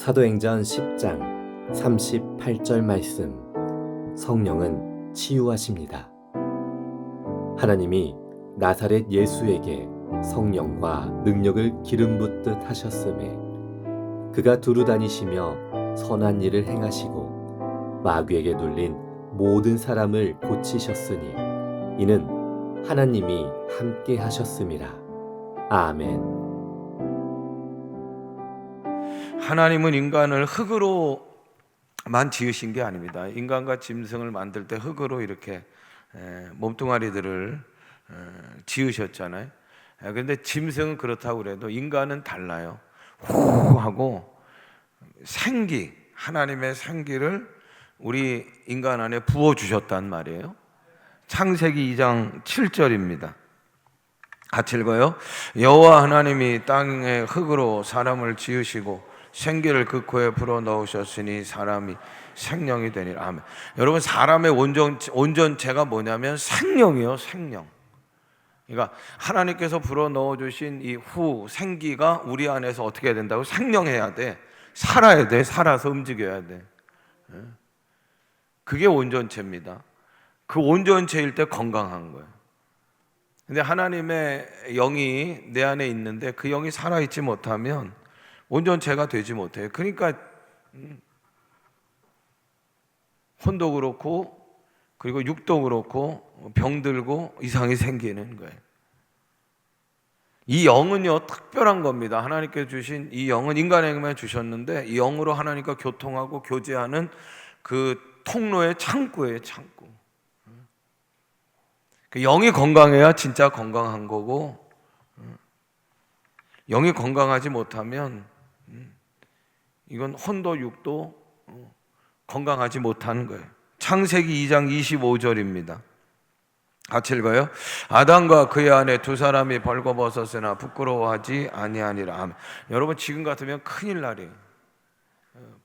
사도행전 10장 38절 말씀. 성령은 치유하십니다. 하나님이 나사렛 예수에게 성령과 능력을 기름 붓듯 하셨음에 그가 두루 다니시며 선한 일을 행하시고 마귀에게 눌린 모든 사람을 고치셨으니 이는 하나님이 함께 하셨음이라. 아멘. 하나님은 인간을 흙으로만 지으신 게 아닙니다. 인간과 짐승을 만들 때 흙으로 이렇게 몸뚱아리들을 지으셨잖아요. 그런데 짐승은 그렇다고 그래도 인간은 달라요. 후 하고 생기, 하나님의 생기를 우리 인간 안에 부어주셨단 말이에요. 창세기 2장 7절입니다. 같이 읽어요. 여호와 하나님이 땅의 흙으로 사람을 지으시고 생기를 그 코에 불어넣으셨으니 사람이 생명이 되니라. 아멘. 여러분, 사람의 온전체가 뭐냐면 생명이요, 생명. 그러니까 하나님께서 불어넣어주신 이 생기가 우리 안에서 어떻게 해야 된다고? 생명해야 돼. 살아야 돼. 살아서 움직여야 돼. 그게 온전체입니다. 그 온전체일 때 건강한 거예요. 근데 하나님의 영이 내 안에 있는데 그 영이 살아있지 못하면 온전체가 되지 못해요. 그러니까 혼도 그렇고 그리고 육도 그렇고 병들고 이상이 생기는 거예요. 이 영은요, 특별한 겁니다. 하나님께서 주신 이 영은 인간에게만 주셨는데 이 영으로 하나님과 교통하고 교제하는 그 통로의 창구예요, 창구. 그 영이 건강해야 진짜 건강한 거고, 영이 건강하지 못하면 이건 혼도 육도 건강하지 못하는 거예요. 창세기 2장 25절입니다. 같이 읽어요. 아담과 그의 아내 두 사람이 벌거벗었으나 부끄러워하지 아니하니라. 아멘. 여러분, 지금 같으면 큰일 날이에요.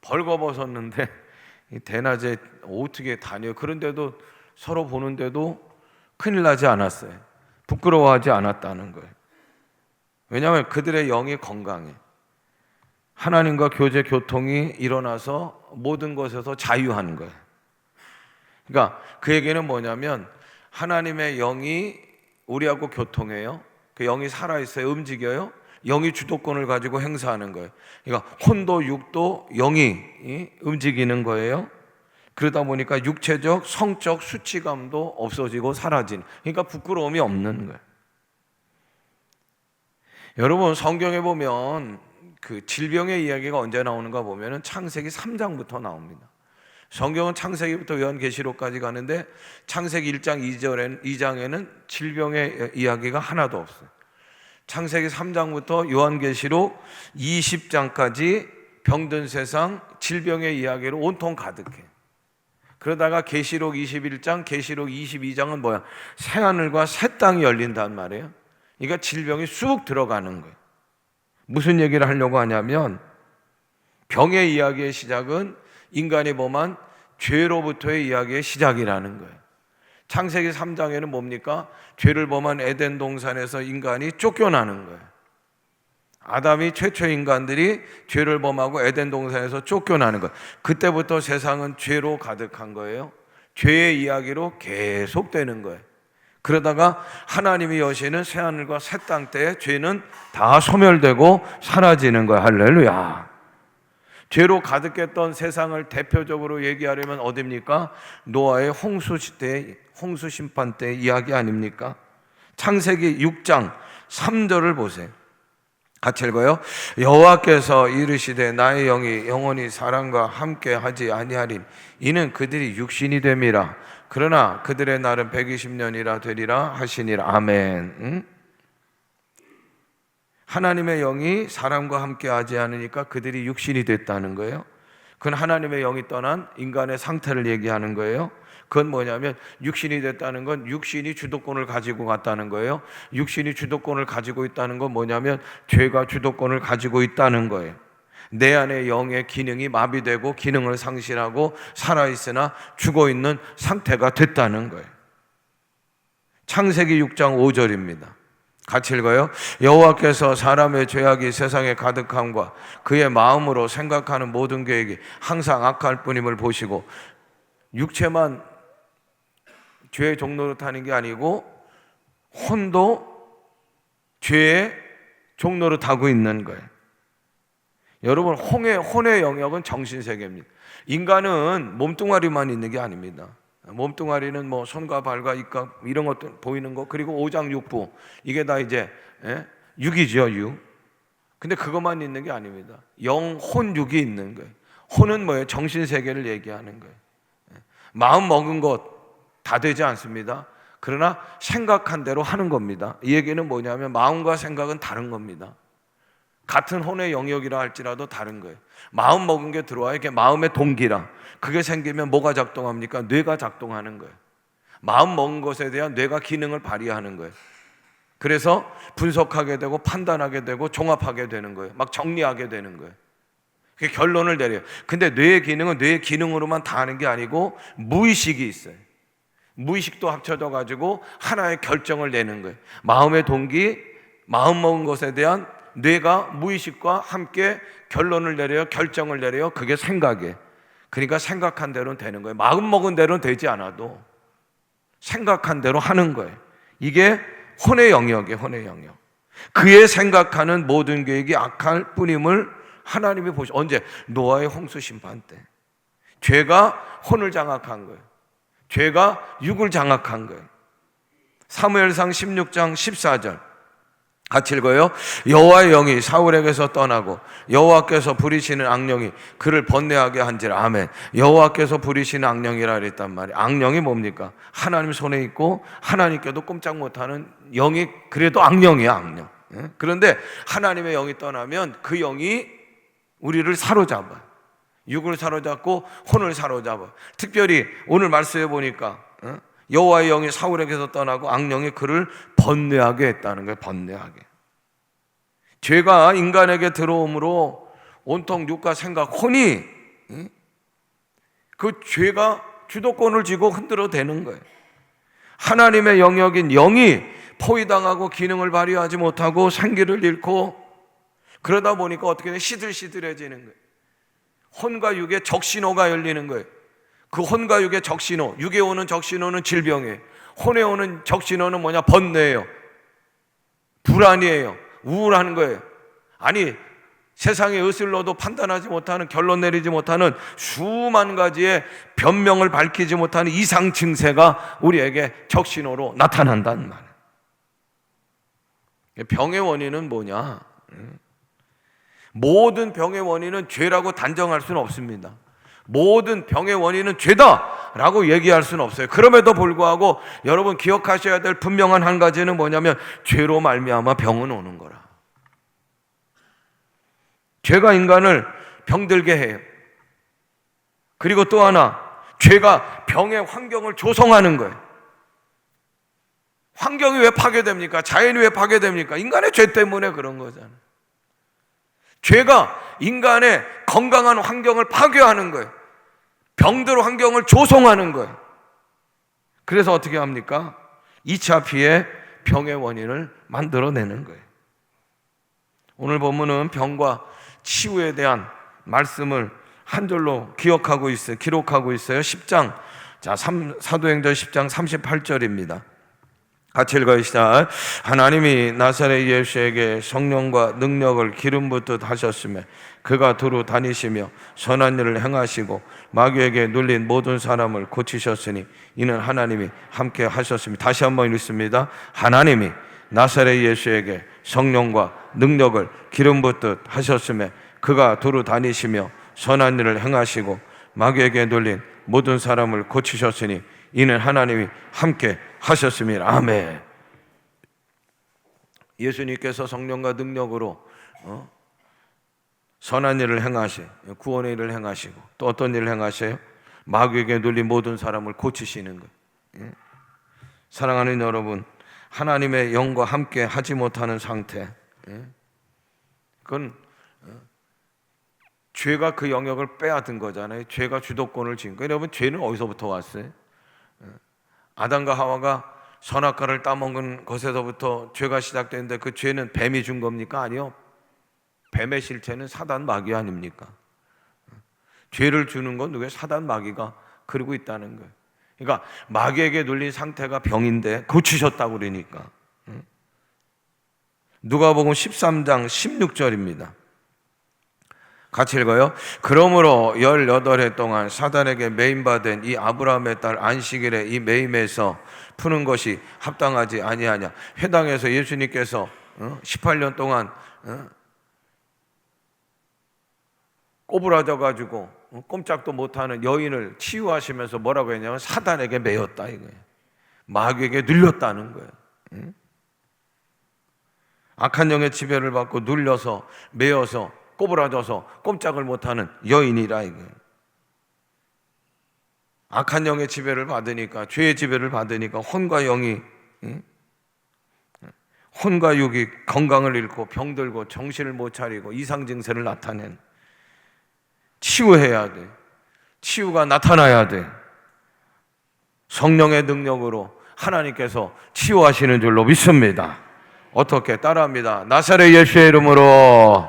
벌거벗었는데 대낮에 어떻게 다녀요? 그런데도 서로 보는데도 큰일 나지 않았어요. 부끄러워하지 않았다는 거예요. 왜냐하면 그들의 영이 건강해. 하나님과 교제 교통이 일어나서 모든 것에서 자유한 거예요. 그러니까 그 얘기는 뭐냐면 하나님의 영이 우리하고 교통해요. 그 영이 살아있어요. 움직여요. 영이 주도권을 가지고 행사하는 거예요. 그러니까 혼도 육도 영이 움직이는 거예요. 그러다 보니까 육체적 성적 수치감도 없어지고 사라지는, 그러니까 부끄러움이 없는 거예요. 여러분, 성경에 보면 그 질병의 이야기가 언제 나오는가 보면은 창세기 3장부터 나옵니다. 성경은 창세기부터 요한계시록까지 가는데 창세기 1장 2장에는 질병의 이야기가 하나도 없어요. 창세기 3장부터 요한계시록 20장까지 병든 세상, 질병의 이야기로 온통 가득해. 그러다가 계시록 21장, 계시록 22장은 뭐야? 새하늘과 새 땅이 열린단 말이에요. 그러니까 질병이 쑥 들어가는 거예요. 무슨 얘기를 하려고 하냐면 병의 이야기의 시작은 인간이 범한 죄로부터의 이야기의 시작이라는 거예요. 창세기 3장에는 뭡니까? 죄를 범한 에덴 동산에서 인간이 쫓겨나는 거예요. 아담이 최초의 인간들이 죄를 범하고 에덴 동산에서 쫓겨나는 거예요. 그때부터 세상은 죄로 가득한 거예요. 죄의 이야기로 계속되는 거예요. 그러다가 하나님이 여시는 새하늘과 새 땅 때에 죄는 다 소멸되고 사라지는 거예요. 할렐루야. 죄로 가득했던 세상을 대표적으로 얘기하려면 어디입니까? 노아의 홍수 시대, 홍수 심판 때 이야기 아닙니까? 창세기 6장 3절을 보세요. 같이 읽어요. 여호와께서 이르시되 나의 영이 영원히 사람과 함께 하지 아니하리니 이는 그들이 육신이 됨이라. 그러나 그들의 날은 120년이라 되리라 하시니라. 아멘. 하나님의 영이 사람과 함께 하지 않으니까 그들이 육신이 됐다는 거예요. 그건 하나님의 영이 떠난 인간의 상태를 얘기하는 거예요. 그건 뭐냐면 육신이 됐다는 건 육신이 주도권을 가지고 갔다는 거예요. 육신이 주도권을 가지고 있다는 건 뭐냐면 죄가 주도권을 가지고 있다는 거예요. 내 안에 영의 기능이 마비되고 기능을 상실하고 살아있으나 죽어있는 상태가 됐다는 거예요. 창세기 6장 5절입니다. 같이 읽어요. 여호와께서 사람의 죄악이 세상에 가득함과 그의 마음으로 생각하는 모든 계획이 항상 악할 뿐임을 보시고, 육체만 죄의 종로로 타는 게 아니고 혼도 죄의 종로로 타고 있는 거예요. 여러분, 혼의 영역은 정신세계입니다. 인간은 몸뚱아리만 있는 게 아닙니다. 몸뚱아리는 뭐 손과 발과 입과 이런 것들 보이는 거, 그리고 오장육부, 이게 다 이제 육이죠, 육. 근데 그것만 있는 게 아닙니다. 영, 혼, 육이 있는 거예요. 혼은 뭐예요? 정신세계를 얘기하는 거예요. 마음 먹은 것 다 되지 않습니다. 그러나 생각한 대로 하는 겁니다. 이 얘기는 뭐냐면 마음과 생각은 다른 겁니다. 같은 혼의 영역이라 할지라도 다른 거예요. 마음 먹은 게 들어와요. 이게 마음의 동기라. 그게 생기면 뭐가 작동합니까? 뇌가 작동하는 거예요. 마음 먹은 것에 대한 뇌가 기능을 발휘하는 거예요. 그래서 분석하게 되고 판단하게 되고 종합하게 되는 거예요. 막 정리하게 되는 거예요. 그게 결론을 내려요. 근데 뇌의 기능은 뇌의 기능으로만 다 하는 게 아니고 무의식이 있어요. 무의식도 합쳐져 가지고 하나의 결정을 내는 거예요. 마음의 동기, 마음 먹은 것에 대한 뇌가 무의식과 함께 결론을 내려요. 결정을 내려요. 그게 생각이에요. 그러니까 생각한 대로는 되는 거예요. 마음 먹은 대로는 되지 않아도 생각한 대로 하는 거예요. 이게 혼의 영역이에요. 혼의 영역. 그의 생각하는 모든 계획이 악할 뿐임을 하나님이 보시. 언제? 노아의 홍수 심판 때 죄가 혼을 장악한 거예요. 죄가 육을 장악한 거예요. 사무엘상 16장 14절 같이 읽어요. 여호와의 영이 사울에게서 떠나고 여호와께서 부리시는 악령이 그를 번뇌하게 한지라. 아멘. 여호와께서 부리시는 악령이라 그랬단 말이에요. 악령이 뭡니까? 하나님 손에 있고 하나님께도 꼼짝 못하는 영이, 그래도 악령이야, 악령. 그런데 하나님의 영이 떠나면 그 영이 우리를 사로잡아요. 육을 사로잡고 혼을 사로잡아. 특별히 오늘 말씀해 보니까 여호와의 영이 사울에게서 떠나고 악령이 그를 번뇌하게 했다는 거예요. 번뇌하게. 죄가 인간에게 들어옴으로 온통 육과 생각, 혼이 그 죄가 주도권을 쥐고 흔들어대는 거예요. 하나님의 영역인 영이 포위당하고 기능을 발휘하지 못하고 생기를 잃고, 그러다 보니까 어떻게 돼? 시들시들해지는 거예요. 혼과 육의 적신호가 열리는 거예요. 그 혼과 육의 적신호, 육에 오는 적신호는 질병이에요. 혼에 오는 적신호는 뭐냐? 번뇌예요. 불안이에요. 우울한 거예요. 아니, 세상의 의술로도 판단하지 못하는, 결론 내리지 못하는 수만 가지의 변명을 밝히지 못하는 이상 증세가 우리에게 적신호로 나타난단 말이에요. 병의 원인은 뭐냐? 모든 병의 원인은 죄라고 단정할 수는 없습니다. 모든 병의 원인은 죄다라고 얘기할 수는 없어요. 그럼에도 불구하고 여러분 기억하셔야 될 분명한 한 가지는 뭐냐면 죄로 말미암아 병은 오는 거라. 죄가 인간을 병들게 해요. 그리고 또 하나, 죄가 병의 환경을 조성하는 거예요. 환경이 왜 파괴됩니까? 자연이 왜 파괴됩니까? 인간의 죄 때문에 그런 거잖아요. 죄가 인간의 건강한 환경을 파괴하는 거예요. 병들 환경을 조성하는 거예요. 그래서 어떻게 합니까? 2차 피해 병의 원인을 만들어내는 거예요. 오늘 본문은 병과 치유에 대한 말씀을 한 절로 기록하고 있어요. 10장, 사도행전 10장 38절입니다. 같이 읽어요. 시작. 하나님이 나사렛 예수에게 성령과 능력을 기름 붓듯 하셨으며 그가 두루 다니시며 선한 일을 행하시고 마귀에게 눌린 모든 사람을 고치셨으니 이는 하나님이 함께 하셨습니다. 다시 한번 읽습니다. 하나님이 나사렛 예수에게 성령과 능력을 기름 붓듯 하셨으며 그가 두루 다니시며 선한 일을 행하시고 마귀에게 눌린 모든 사람을 고치셨으니 이는 하나님이 함께 하셨습니다. 아멘. 예수님께서 성령과 능력으로 선한 일을 행하시, 구원의 일을 행하시고 또 어떤 일을 행하셔요? 마귀에게 눌린 모든 사람을 고치시는 거예요. 사랑하는 여러분, 하나님의 영과 함께 하지 못하는 상태, 그건 죄가 그 영역을 빼앗은 거잖아요. 죄가 주도권을 쥔 거예요. 여러분, 죄는 어디서부터 왔어요? 아담과 하와가 선악과를 따먹은 것에서부터 죄가 시작되는데 그 죄는 뱀이 준 겁니까? 아니요. 뱀의 실체는 사단 마귀 아닙니까? 죄를 주는 건 누구예요? 사단 마귀가 그러고 있다는 거예요. 그러니까 마귀에게 눌린 상태가 병인데 고치셨다고 그러니까. 누가복음 13장 16절입니다. 같이 읽어요. 그러므로 18해 동안 사단에게 매임받은 이 아브라함의 딸 안식일에 이 매임에서 푸는 것이 합당하지 아니하냐. 회당에서 예수님께서 18년 동안 꼬부라져가지고 꼼짝도 못하는 여인을 치유하시면서 뭐라고 했냐면 사단에게 매였다 이거예요. 마귀에게 눌렸다는 거예요. 악한 영의 지배를 받고 눌려서 매여서 꼬부라져서 꼼짝을 못하는 여인이라 이거예요. 악한 영의 지배를 받으니까, 죄의 지배를 받으니까 혼과 영이, 혼과 육이 건강을 잃고 병들고 정신을 못 차리고 이상 증세를 나타낸, 치유해야 돼. 치유가 나타나야 돼. 성령의 능력으로 하나님께서 치유하시는 줄로 믿습니다. 어떻게? 따라합니다. 나사렛 예수의 이름으로,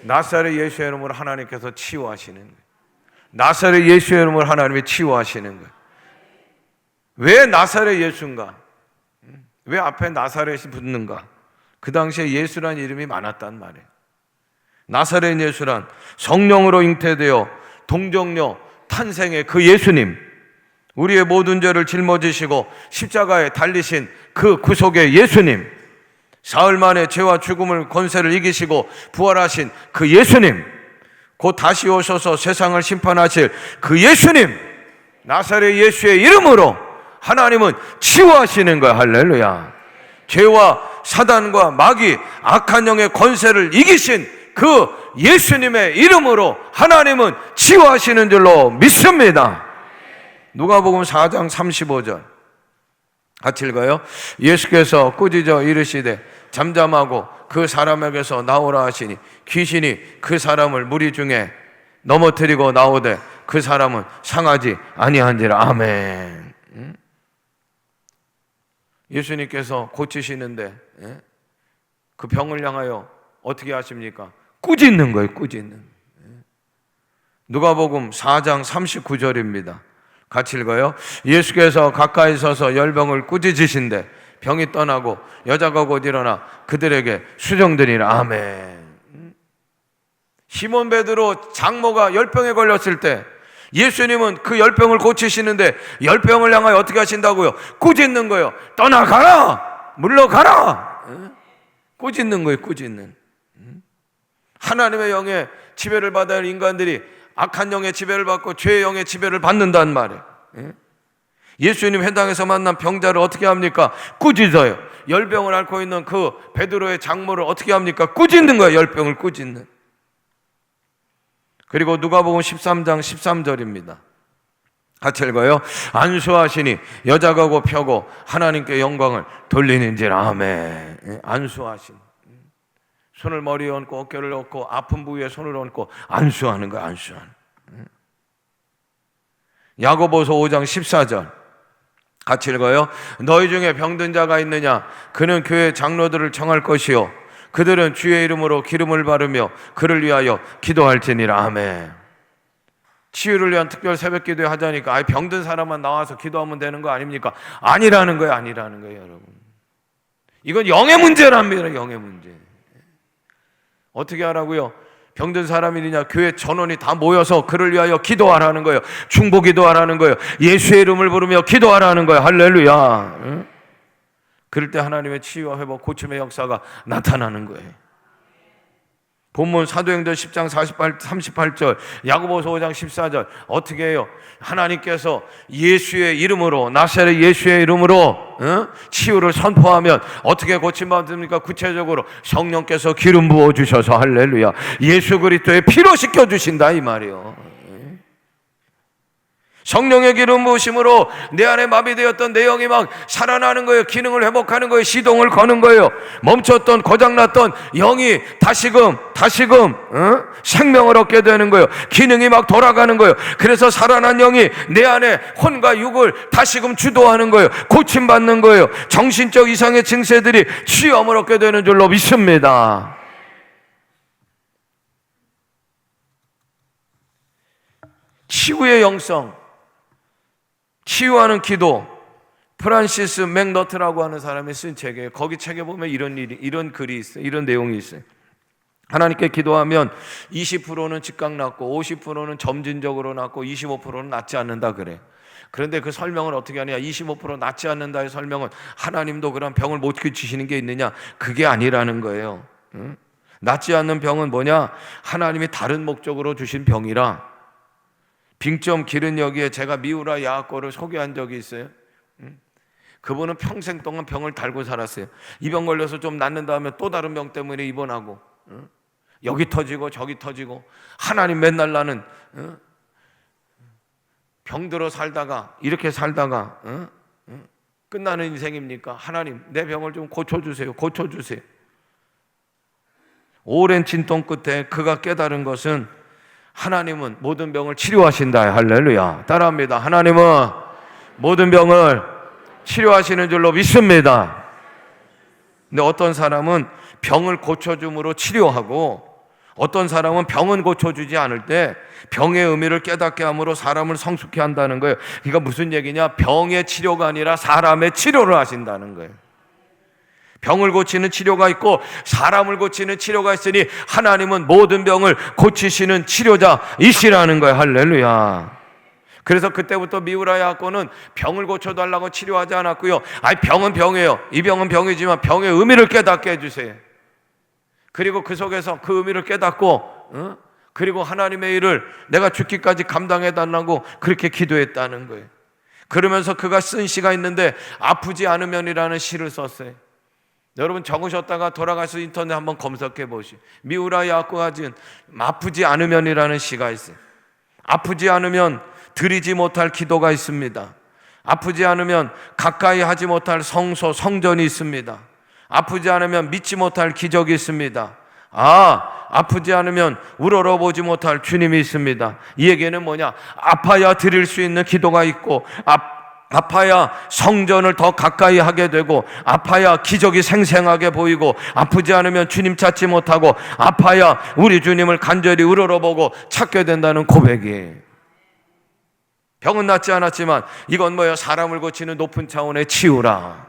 나사렛 예수의 이름으로 하나님께서 치유하시는 거예요. 나사렛 예수의 이름으로 하나님이 치유하시는 거예요. 왜 나사렛 예수인가? 왜 앞에 나사렛이 붙는가? 그 당시에 예수란 이름이 많았단 말이에요. 나사렛 예수란 성령으로 잉태되어 동정녀 탄생의 그 예수님, 우리의 모든 죄를 짊어지시고 십자가에 달리신 그 구속의 예수님, 사흘 만에 죄와 죽음을 권세를 이기시고 부활하신 그 예수님, 곧 다시 오셔서 세상을 심판하실 그 예수님, 나사렛 예수의 이름으로 하나님은 치유하시는 거야. 할렐루야. 죄와 사단과 마귀, 악한 영의 권세를 이기신 그 예수님의 이름으로 하나님은 치유하시는 줄로 믿습니다. 누가복음 4장 35절 같이 읽어요. 예수께서 꾸짖어 이르시되 잠잠하고 그 사람에게서 나오라 하시니 귀신이 그 사람을 무리 중에 넘어뜨리고 나오되 그 사람은 상하지 아니한지라. 아멘. 예수님께서 고치시는데 그 병을 향하여 어떻게 하십니까? 꾸짖는 거예요. 꾸짖는. 누가복음 4장 39절입니다. 같이 읽어요. 예수께서 가까이 서서 열병을 꾸짖으신데 병이 떠나고 여자가 곧 일어나 그들에게 수정되니라. 아멘. 시몬 베드로 장모가 열병에 걸렸을 때 예수님은 그 열병을 고치시는데 열병을 향하여 어떻게 하신다고요? 꾸짖는 거예요. 떠나가라, 물러가라. 꾸짖는 거예요. 꾸짖는. 하나님의 영의 지배를 받아야 할 인간들이 악한 영의 지배를 받고 죄의 영의 지배를 받는단 말이에요. 예수님 회당에서 만난 병자를 어떻게 합니까? 꾸짖어요. 열병을 앓고 있는 그 베드로의 장모를 어떻게 합니까? 꾸짖는 거예요. 열병을 꾸짖는. 그리고 누가복음 13장 13절입니다. 같이 읽어요. 안수하시니 여자가 곧 펴고 하나님께 영광을 돌리는지라. 아멘. 안수하시니, 손을 머리에 얹고 어깨를 얹고 아픈 부위에 손을 얹고 안수하는 거야. 안수하는. 야고보서 5장 14절 같이 읽어요. 너희 중에 병든 자가 있느냐? 그는 교회 장로들을 청할 것이요 그들은 주의 이름으로 기름을 바르며 그를 위하여 기도할지니라. 아멘. 치유를 위한 특별 새벽 기도회 하자니까 병든 사람만 나와서 기도하면 되는 거 아닙니까? 아니라는 거예요. 아니라는 거예요, 여러분. 이건 영의 문제랍니다. 영의 문제. 어떻게 하라고요? 병든 사람이냐? 교회 전원이 다 모여서 그를 위하여 기도하라는 거예요. 중보 기도하라는 거예요. 예수의 이름을 부르며 기도하라는 거예요. 할렐루야. 응? 그럴 때 하나님의 치유와 회복, 고침의 역사가 나타나는 거예요. 본문 사도행전 10장 38절, 야고보서 5장 14절 어떻게 해요? 하나님께서 예수의 이름으로, 나사렛 예수의 이름으로 치유를 선포하면 어떻게 고침받습니까? 구체적으로 성령께서 기름 부어주셔서 할렐루야, 예수 그리스도의 피로 씻겨주신다 이 말이요. 성령의 기름 부으심으로 내 안에 마비되었던 내 영이 막 살아나는 거예요. 기능을 회복하는 거예요. 시동을 거는 거예요. 멈췄던 고장났던 영이 다시금 생명을 얻게 되는 거예요. 기능이 막 돌아가는 거예요. 그래서 살아난 영이 내 안에 혼과 육을 다시금 주도하는 거예요. 고침받는 거예요. 정신적 이상의 증세들이 치유함을 얻게 되는 줄로 믿습니다. 치유의 영성, 치유하는 기도, 프란시스 맥너트라고 하는 사람이 쓴 책이에요. 거기 책에 보면 이런 글이 있어요. 이런 내용이 있어요. 하나님께 기도하면 20%는 즉각 낫고 50%는 점진적으로 낫고 25%는 낫지 않는다 그래. 그런데 그 설명을 어떻게 하냐? 25% 낫지 않는다의 설명은 하나님도 그런 병을 못 고치시는 게 있느냐? 그게 아니라는 거예요. 낫지 않는 병은 뭐냐? 하나님이 다른 목적으로 주신 병이라. 빙점 기른 여기에 제가 미우라 야학고를 소개한 적이 있어요. 그분은 평생 동안 병을 달고 살았어요. 이 병 걸려서 좀 낫는 다음에 또 다른 병 때문에 입원하고 여기 터지고 저기 터지고 하나님 맨날 나는 병들어 살다가 이렇게 살다가 끝나는 인생입니까? 하나님 내 병을 좀 고쳐주세요. 고쳐주세요. 오랜 진통 끝에 그가 깨달은 것은 하나님은 모든 병을 치료하신다. 할렐루야. 따라합니다. 하나님은 모든 병을 치료하시는 줄로 믿습니다. 근데 어떤 사람은 병을 고쳐줌으로 치료하고 어떤 사람은 병은 고쳐주지 않을 때 병의 의미를 깨닫게 함으로 사람을 성숙케 한다는 거예요. 그러니까 무슨 얘기냐? 병의 치료가 아니라 사람의 치료를 하신다는 거예요. 병을 고치는 치료가 있고 사람을 고치는 치료가 있으니 하나님은 모든 병을 고치시는 치료자이시라는 거예요. 할렐루야. 그래서 그때부터 미우라 야고는 병을 고쳐달라고 치료하지 않았고요. 병은 병이에요. 이 병은 병이지만 병의 의미를 깨닫게 해주세요. 그리고 그 속에서 그 의미를 깨닫고 그리고 하나님의 일을 내가 죽기까지 감당해달라고 그렇게 기도했다는 거예요. 그러면서 그가 쓴 시가 있는데 아프지 않으면이라는 시를 썼어요. 여러분 적으셨다가 돌아가서 인터넷 한번 검색해 보시오. 미우라 야고가 지은 아프지 않으면이라는 시가 있어요. 아프지 않으면 드리지 못할 기도가 있습니다. 아프지 않으면 가까이 하지 못할 성소, 성전이 있습니다. 아프지 않으면 믿지 못할 기적이 있습니다. 아프지 않으면 우러러보지 못할 주님이 있습니다. 이 얘기는 뭐냐? 아파야 드릴 수 있는 기도가 있고 아파야 성전을 더 가까이 하게 되고 아파야 기적이 생생하게 보이고 아프지 않으면 주님 찾지 못하고 아파야 우리 주님을 간절히 우러러보고 찾게 된다는 고백이에요. 병은 낫지 않았지만 이건 뭐예요? 사람을 고치는 높은 차원의 치유라.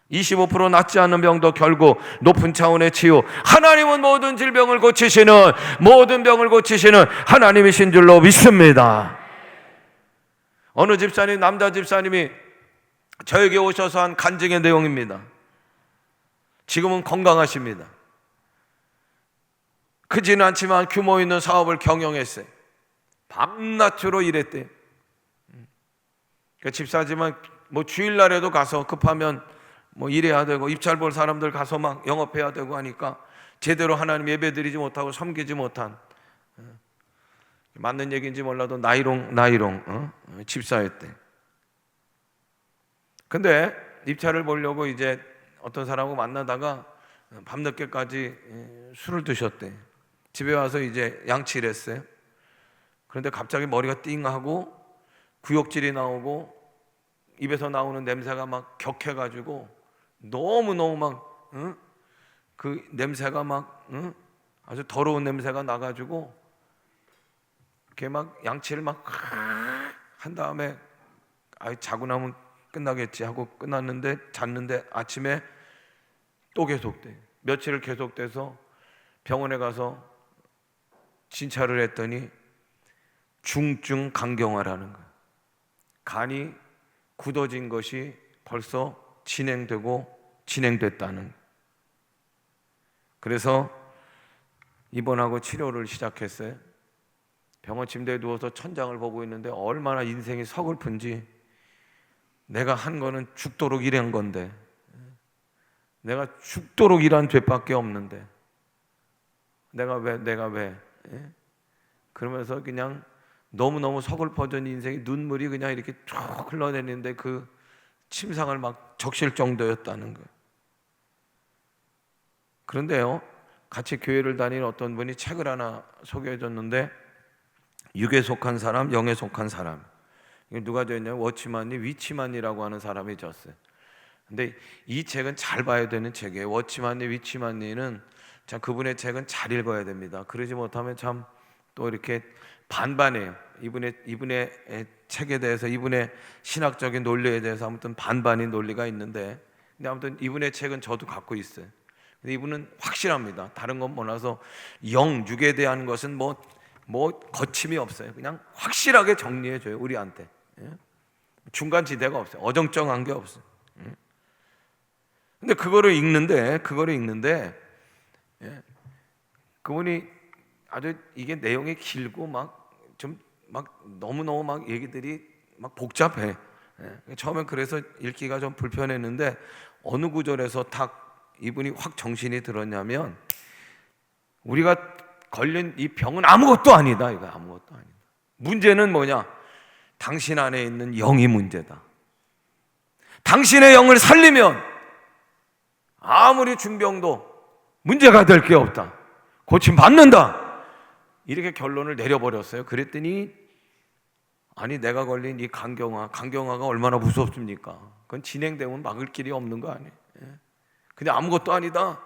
25% 낫지 않는 병도 결국 높은 차원의 치유. 하나님은 모든 질병을 고치시는 모든 병을 고치시는 하나님이신 줄로 믿습니다. 어느 집사님, 남자 집사님이 저에게 오셔서 한 간증의 내용입니다. 지금은 건강하십니다. 크지는 않지만 규모 있는 사업을 경영했어요. 밤낮으로 일했대요. 그러니까 집사지만 뭐 주일날에도 가서 급하면 뭐 일해야 되고 입찰 볼 사람들 가서 막 영업해야 되고 하니까 제대로 하나님 예배드리지 못하고 섬기지 못한, 맞는 얘기인지 몰라도 나이롱 집사였대. 근데 입찰을 보려고 이제 어떤 사람하고 만나다가 밤늦게까지 술을 드셨대. 집에 와서 이제 양치를 했어요. 그런데 갑자기 머리가 띵하고 구역질이 나오고 입에서 나오는 냄새가 막 격해가지고 너무너무 막 그 냄새가 막 아주 더러운 냄새가 나가지고 이렇게 막 양치를 막 한 다음에 자고 나면 끝나겠지 하고 끝났는데 잤는데 아침에 또 계속돼. 며칠을 계속돼서 병원에 가서 진찰을 했더니 중증 간경화라는 거예요. 간이 굳어진 것이 벌써 진행됐다는 거예요. 그래서 입원하고 치료를 시작했어요. 병원 침대에 누워서 천장을 보고 있는데 얼마나 인생이 서글픈지, 내가 한 거는 죽도록 일한 건데, 내가 죽도록 일한 죄밖에 없는데 내가 왜 그러면서 그냥 너무너무 서글퍼진 인생이 눈물이 그냥 이렇게 쭉 흘러내리는데 그 침상을 막 적실 정도였다는 거예요. 그런데요, 같이 교회를 다니는 어떤 분이 책을 하나 소개해 줬는데, 육에 속한 사람, 영에 속한 사람. 이게 누가 줬냐면 워치만니, 위치만니라고 하는 사람이 줬어요. 근데 이 책은 잘 봐야 되는 책이에요. 워치만니, 위치만니는 참 그분의 책은 잘 읽어야 됩니다. 그러지 못하면 참 또 이렇게 반반해요. 이분의 책에 대해서, 이분의 신학적인 논리에 대해서 아무튼 반반인 논리가 있는데, 근데 아무튼 이분의 책은 저도 갖고 있어요. 근데 이분은 확실합니다. 다른 건 몰라서 육에 대한 것은 뭐 거침이 없어요. 그냥 확실하게 정리해줘요, 우리한테. 중간 지대가 없어요. 어정쩡한 게 없어요. 근데 그거를 읽는데 그분이 아주 이게 내용이 길고 너무너무 막 얘기들이 막 복잡해. 처음엔 그래서 읽기가 좀 불편했는데, 어느 구절에서 딱 이분이 확 정신이 들었냐면, 우리가 걸린 이 병은 아무것도 아니다. 이거 아무것도 아니다. 문제는 뭐냐? 당신 안에 있는 영이 문제다. 당신의 영을 살리면 아무리 중병도 문제가 될 게 없다. 고침 받는다. 이렇게 결론을 내려버렸어요. 그랬더니, 아니 내가 걸린 이 간경화가 얼마나 무섭습니까? 그건 진행되면 막을 길이 없는 거 아니에요. 근데 아무것도 아니다.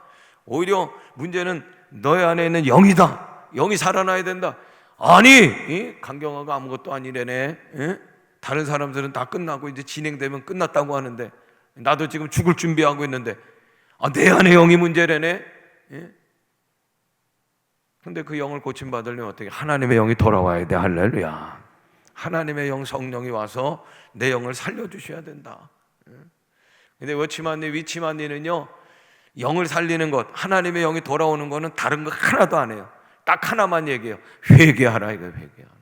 오히려 문제는 너의 안에 있는 영이다. 영이 살아나야 된다. 아니, 간경화가 아무것도 아니래네. 다른 사람들은 다 끝나고 이제 진행되면 끝났다고 하는데, 나도 지금 죽을 준비하고 있는데, 내 안에 영이 문제래네. 근데 그 영을 고침받으려면 어떻게? 하나님의 영이 돌아와야 돼. 할렐루야. 하나님의 영, 성령이 와서 내 영을 살려주셔야 된다. 근데 워치만니, 위치만니는요, 영을 살리는 것, 하나님의 영이 돌아오는 거는 다른 거 하나도 안 해요. 딱 하나만 얘기해요. 회개하라. 이거 회개하라.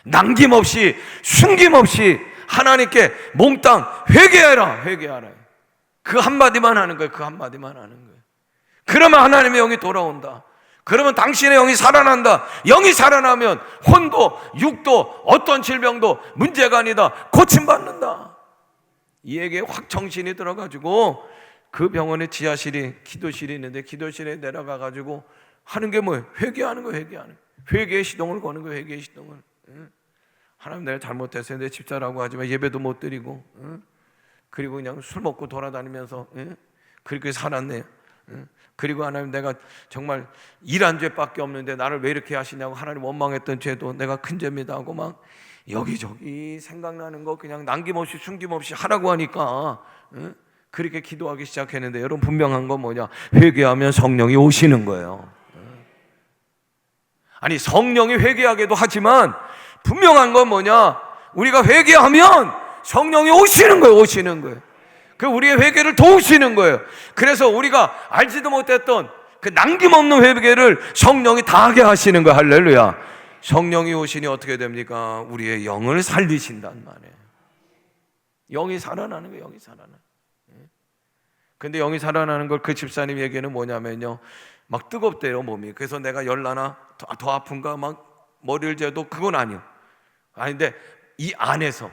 남김없이, 숨김없이 하나님께 몽땅 회개하라. 회개하라. 그 한마디만 하는 거예요. 그 한마디만 하는 거예요. 그러면 하나님의 영이 돌아온다. 그러면 당신의 영이 살아난다. 영이 살아나면 혼도, 육도, 어떤 질병도 문제가 아니다. 고침받는다. 이 얘기에 확 정신이 들어가지고, 그 병원에 지하실이, 기도실이 있는데 기도실에 내려가가지고 하는 게 뭐예요? 회개하는 거예요. 회개의 시동을 거는 거예요. 회개의 시동을. 하나님, 내가 잘못했어요. 내 집사라고 하지만 예배도 못 드리고, 그리고 그냥 술 먹고 돌아다니면서 그렇게 살았네요. 그리고 하나님, 내가 정말 일한 죄밖에 없는데 나를 왜 이렇게 하시냐고 하나님 원망했던 죄도 내가 큰 죄입니다 하고 막 여기저기 생각나는 거 그냥 남김없이 숨김없이 하라고 하니까 그렇게 기도하기 시작했는데, 여러분 분명한 건 뭐냐? 회개하면 성령이 오시는 거예요. 아니, 성령이 회개하게도 하지만 분명한 건 뭐냐? 우리가 회개하면 성령이 오시는 거예요. 그 우리의 회개를 도우시는 거예요. 그래서 우리가 알지도 못했던 그 남김없는 회개를 성령이 다하게 하시는 거예요. 할렐루야. 성령이 오시니 어떻게 됩니까? 우리의 영을 살리신단 말이에요. 영이 살아나는 거예요. 영이 살아나는. 근데 영이 살아나는 걸 그 집사님 얘기는 뭐냐면요, 막 뜨겁대요, 몸이. 그래서 내가 열나나 더 아픈가 막 머리를 재도 그건 아니에요. 아닌데 이 안에서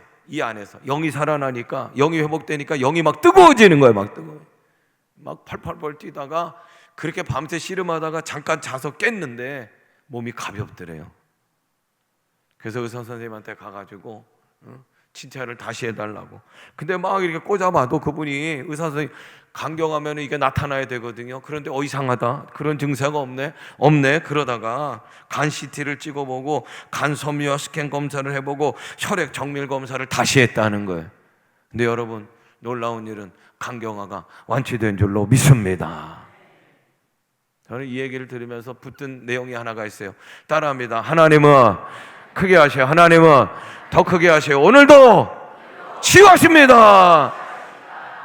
영이 살아나니까, 영이 회복되니까 영이 막 뜨거워지는 거예요. 막 팔팔벌 뛰다가 그렇게 밤새 씨름하다가 잠깐 자서 깼는데 몸이 가볍더래요. 그래서 의사 선생님한테 가가지고 진찰을 다시 해달라고. 근데 막 이렇게 꽂아봐도 그분이, 의사 선생님, 간경하면 이게 나타나야 되거든요. 그런데 이상하다, 그런 증세가 없네. 그러다가 간 CT를 찍어보고 간 섬유화 스캔 검사를 해보고 혈액 정밀 검사를 다시 했다는 거예요. 근데 여러분, 놀라운 일은 간경화가 완치된 줄로 믿습니다. 저는 이 얘기를 들으면서 붙든 내용이 하나가 있어요. 따라합니다. 하나님은 크게 하세요. 하나님은 더 크게 하세요. 오늘도 치유하십니다.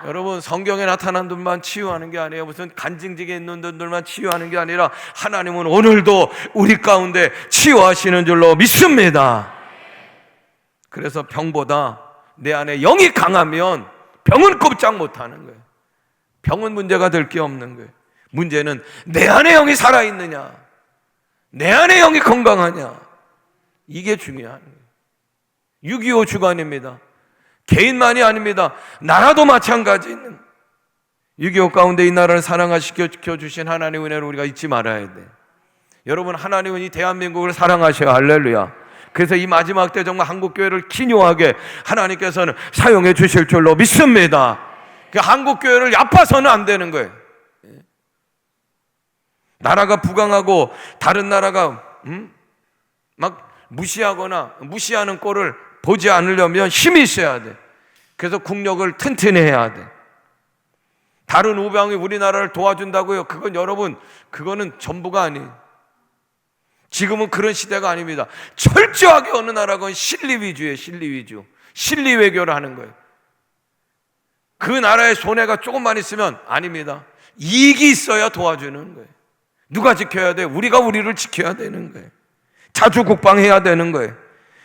여러분, 성경에 나타난 분만 치유하는 게 아니에요. 무슨 간증직에 있는 분들만 치유하는 게 아니라 하나님은 오늘도 우리 가운데 치유하시는 줄로 믿습니다. 그래서 병보다 내 안에 영이 강하면 병은 꼼짝 못하는 거예요. 병은 문제가 될 게 없는 거예요. 문제는 내 안에 영이 살아있느냐, 내 안에 영이 건강하냐. 이게 중요한 거예요. 6.25 주간입니다. 개인만이 아닙니다. 나라도 마찬가지는 6.25 가운데 이 나라를 사랑하시켜 주신 하나님의 은혜를 우리가 잊지 말아야 돼. 여러분, 하나님은 이 대한민국을 사랑하셔요. 할렐루야. 그래서 이 마지막 때 정말 한국교회를 기묘하게 하나님께서는 사용해 주실 줄로 믿습니다. 그 한국교회를 얕봐서는 안 되는 거예요. 나라가 부강하고 다른 나라가 막 무시하거나 무시하는 꼴을 보지 않으려면 힘이 있어야 돼. 그래서 국력을 튼튼히 해야 돼. 다른 우방이 우리나라를 도와준다고요? 그건 여러분, 그거는 전부가 아니에요. 지금은 그런 시대가 아닙니다. 철저하게 어느 나라건 실리 위주예요. 실리 위주. 실리 외교를 하는 거예요. 그 나라의 손해가 조금만 있으면 아닙니다. 이익이 있어야 도와주는 거예요. 누가 지켜야 돼? 우리가 우리를 지켜야 되는 거예요. 자주 국방해야 되는 거예요.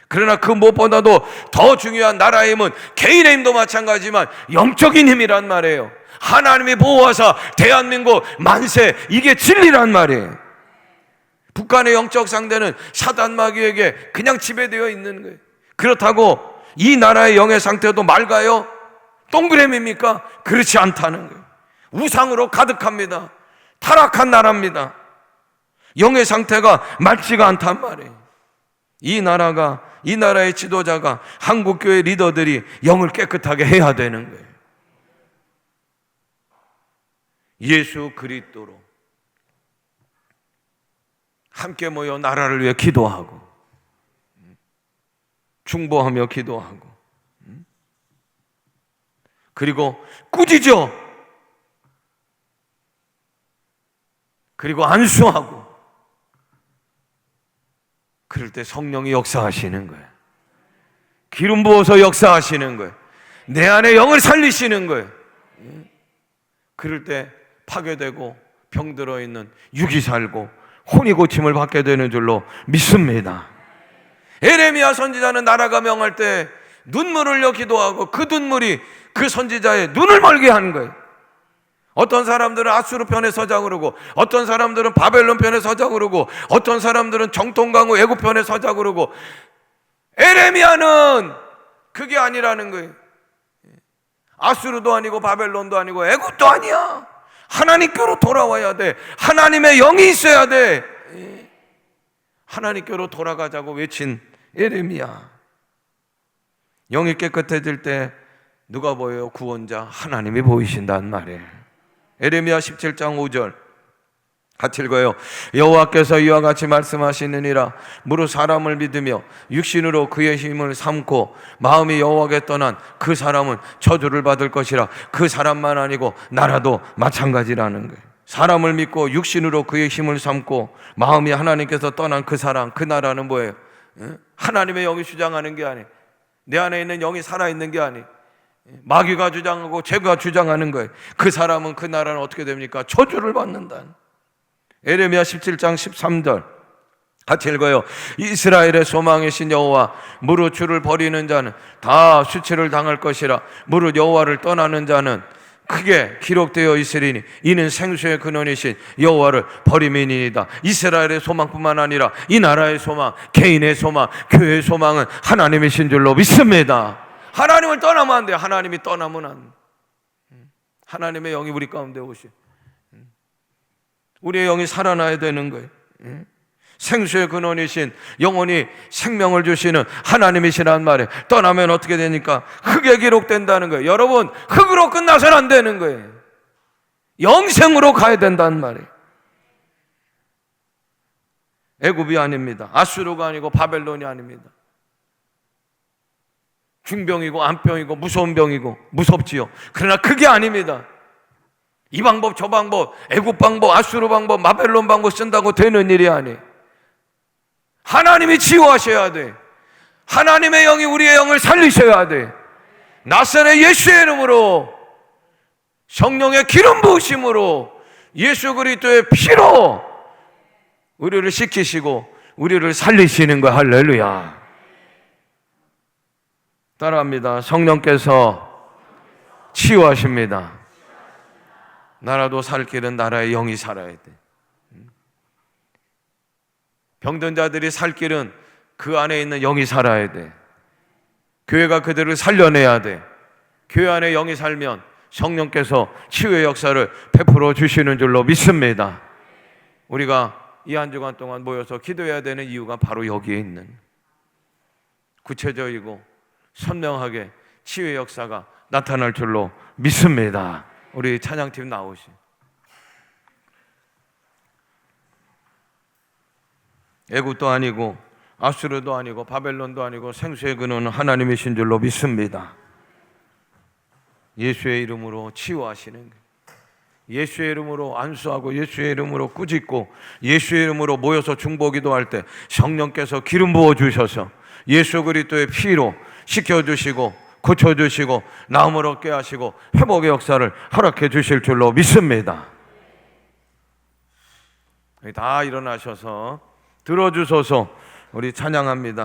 그러나 그 무엇보다도 더 중요한 나라의 힘은 개인의 힘도 마찬가지지만 영적인 힘이란 말이에요. 하나님이 보호하사 대한민국 만세, 이게 진리란 말이에요. 북한의 영적 상대는 사단 마귀에게 그냥 지배되어 있는 거예요. 그렇다고 이 나라의 영의 상태도 맑아요? 동그라미입니까? 그렇지 않다는 거예요. 우상으로 가득합니다. 타락한 나라입니다. 영의 상태가 맑지가 않단 말이에요. 이 나라의 지도자가, 한국교회 리더들이 영을 깨끗하게 해야 되는 거예요. 예수 그리스도로 함께 모여 나라를 위해 기도하고 중보하며 기도하고, 그리고 꾸짖어, 그리고 안수하고, 그럴 때 성령이 역사하시는 거예요. 기름 부어서 역사하시는 거예요. 내 안에 영을 살리시는 거예요. 그럴 때 파괴되고 병들어 있는 육이 살고 혼이 고침을 받게 되는 줄로 믿습니다. 에레미야 선지자는 나라가 명할 때 눈물을 흘려 기도하고 그 눈물이 그 선지자의 눈을 멀게 한 거예요. 어떤 사람들은 아수르 편에 서자 그러고, 어떤 사람들은 바벨론 편에 서자 그러고, 어떤 사람들은 정통강우 애굽 편에 서자 그러고, 에레미야는 그게 아니라는 거예요. 아수르도 아니고 바벨론도 아니고 애굽도 아니야. 하나님께로 돌아와야 돼. 하나님의 영이 있어야 돼. 하나님께로 돌아가자고 외친 에레미야. 영이 깨끗해질 때 누가 보여요? 구원자 하나님이 보이신단 말이에요. 에레미야 17장 5절 같이 읽어요. 여호와께서 이와 같이 말씀하시느니라. 무릇 사람을 믿으며 육신으로 그의 힘을 삼고 마음이 여호와께 떠난 그 사람은 저주를 받을 것이라. 그 사람만 아니고 나라도 마찬가지라는 거예요. 사람을 믿고 육신으로 그의 힘을 삼고 마음이 하나님께서 떠난 그 사람, 그 나라는 뭐예요? 하나님의 영이 주장하는 게 아니에요. 내 안에 있는 영이 살아있는 게 아니에요. 마귀가 주장하고 죄가 주장하는 거예요. 그 사람은, 그 나라는 어떻게 됩니까? 저주를 받는다. 에레미야 17장 13절 같이 읽어요. 이스라엘의 소망이신 여호와, 무릇 주를 버리는 자는 다 수치를 당할 것이라. 무릇 여호와를 떠나는 자는 크게 기록되어 있으리니 이는 생수의 근원이신 여호와를 버림이니이다. 이스라엘의 소망뿐만 아니라 이 나라의 소망, 개인의 소망, 교회의 소망은 하나님이신 줄로 믿습니다. 하나님을 떠나면 안 돼요. 하나님이 떠나면 안 돼요. 하나님의 영이 우리 가운데 오시. 우리의 영이 살아나야 되는 거예요. 생수의 근원이신, 영원히 생명을 주시는 하나님이시란 말이에요. 떠나면 어떻게 되니까? 흙에 기록된다는 거예요. 여러분, 흙으로 끝나서는 안 되는 거예요. 영생으로 가야 된다는 말이에요. 애굽이 아닙니다. 아수르가 아니고 바벨론이 아닙니다. 중병이고 안병이고 무서운 병이고 무섭지요. 그러나 그게 아닙니다. 이 방법 저 방법, 애굽 방법, 아수르 방법, 바벨론 방법 쓴다고 되는 일이 아니에요. 하나님이 치유하셔야 돼. 하나님의 영이 우리의 영을 살리셔야 돼. 나사렛 예수의 이름으로, 성령의 기름 부으심으로, 예수 그리스도의 피로 우리를 씻기시고 우리를 살리시는 거야. 할렐루야. 따라합니다. 성령께서 치유하십니다. 나라도 살 길은 나라의 영이 살아야 돼. 병든 자들이 살 길은 그 안에 있는 영이 살아야 돼. 교회가 그들을 살려내야 돼. 교회 안에 영이 살면 성령께서 치유의 역사를 베풀어 주시는 줄로 믿습니다. 우리가 이 한 주간 동안 모여서 기도해야 되는 이유가 바로 여기에 있는 구체적이고 선명하게 치유의 역사가 나타날 줄로 믿습니다. 우리 찬양팀 나오시. 애굽도 아니고 아수르도 아니고 바벨론도 아니고 생수의 근원은 하나님이신 줄로 믿습니다. 예수의 이름으로 치유하시는 거예요. 예수의 이름으로 안수하고 예수의 이름으로 꾸짖고 예수의 이름으로 모여서 중보기도 할 때 성령께서 기름 부어 주셔서 예수 그리스도의 피로 씻겨주시고 고쳐주시고 나음을 얻게 하시고 회복의 역사를 허락해 주실 줄로 믿습니다. 다 일어나셔서 들어주소서. 우리 찬양합니다.